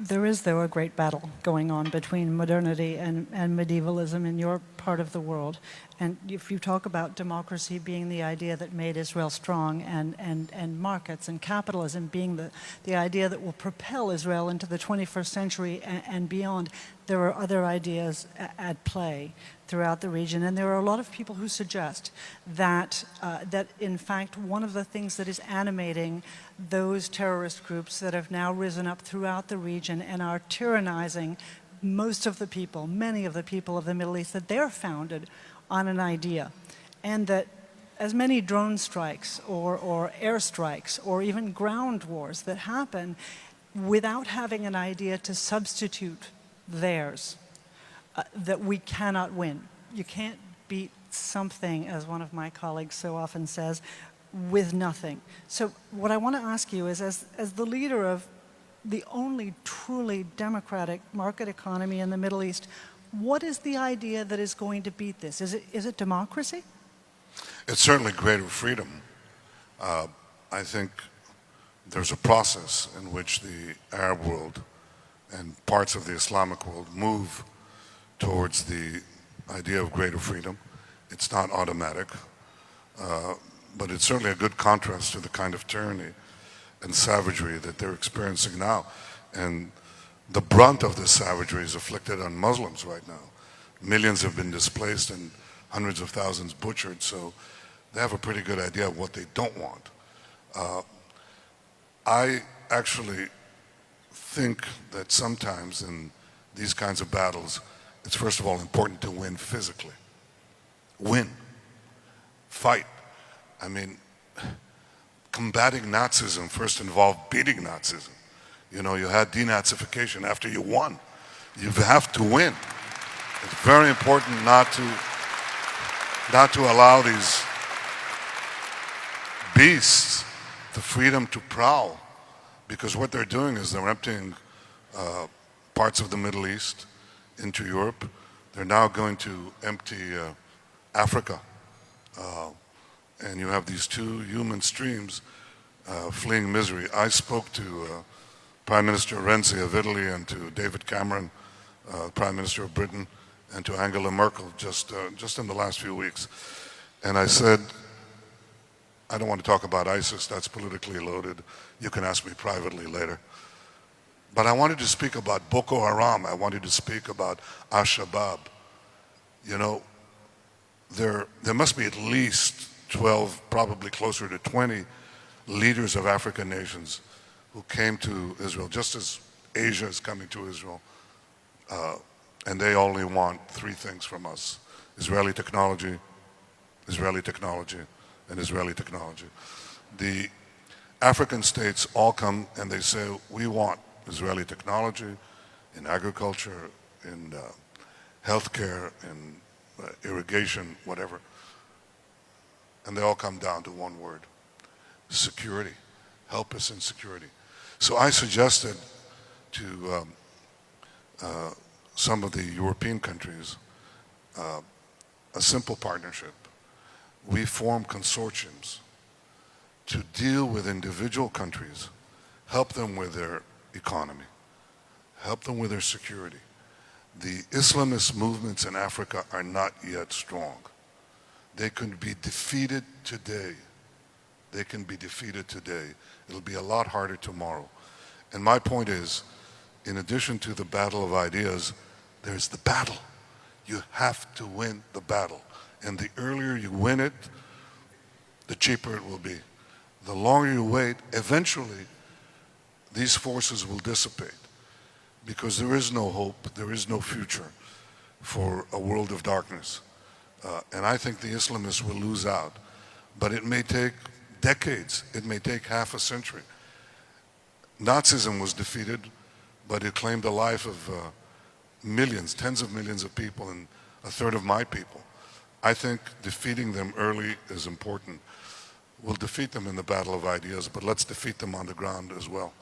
There is, though, a great battle going on between modernity and medievalism in your part of the world. And if you talk about democracy being the idea that made Israel strong, and markets and capitalism being the idea that will propel Israel into the 21st century and beyond, there are other ideas at play throughout the region. And there are a lot of people who suggest that, that in fact, one of the things that is animating those terrorist groups that have now risen up throughout the region and are tyrannizing most of the people, many of the people of the Middle East, that they're founded on an idea. And that as many drone strikes or airstrikes or even ground wars that happen without having an idea to substitute theirs, that we cannot win. You can't beat something, as one of my colleagues so often says, with nothing. So what I want to ask you is, as the leader of the only truly democratic market economy in the Middle East, what is the idea that is going to beat this? Is it democracy? It's certainly greater freedom. I think there's a process in which the Arab world and parts of the Islamic world move towards the idea of greater freedom. It's not automatic, but it's certainly a good contrast to the kind of tyranny and savagery that they're experiencing now. And the brunt of this savagery is afflicted on Muslims right now. Millions have been displaced and hundreds of thousands butchered, so they have a pretty good idea of what they don't want. I actually think that sometimes in these kinds of battles, it's first of all important to win physically. Win. Fight. I mean, combating Nazism first involved beating Nazism. You know, you had denazification after you won. You have to win. It's very important not to allow these beasts the freedom to prowl, because what they're doing is they're emptying parts of the Middle East into Europe. They're now going to empty Africa. And you have these two human streams fleeing misery. I spoke to Prime Minister Renzi of Italy and to David Cameron, Prime Minister of Britain, and to Angela Merkel just in the last few weeks. And I said, I don't want to talk about ISIS, that's politically loaded. You can ask me privately later. But I wanted to speak about Boko Haram. I wanted to speak about Al-Shabaab. You know, there must be at least 12, probably closer to 20 leaders of African nations who came to Israel, just as Asia is coming to Israel. And they only want three things from us: Israeli technology, and Israeli technology. The African states all come and they say, we want Israeli technology in agriculture, in healthcare, in irrigation, whatever. And they all come down to one word: security. Help us in security. So I suggested to some of the European countries a simple partnership. We form consortiums to deal with individual countries, help them with their economy, help them with their security. The Islamist movements in Africa are not yet strong. They can be defeated today. They can be defeated today. It'll be a lot harder tomorrow. And my point is, in addition to the battle of ideas, there's the battle. You have to win the battle. And the earlier you win it, the cheaper it will be. The longer you wait, eventually these forces will dissipate, because there is no hope, there is no future for a world of darkness. And I think the Islamists will lose out. But it may take decades, it may take half a century. Nazism was defeated, but it claimed the life of millions, tens of millions of people, and a third of my people. I think defeating them early is important. We'll defeat them in the battle of ideas, but let's defeat them on the ground as well.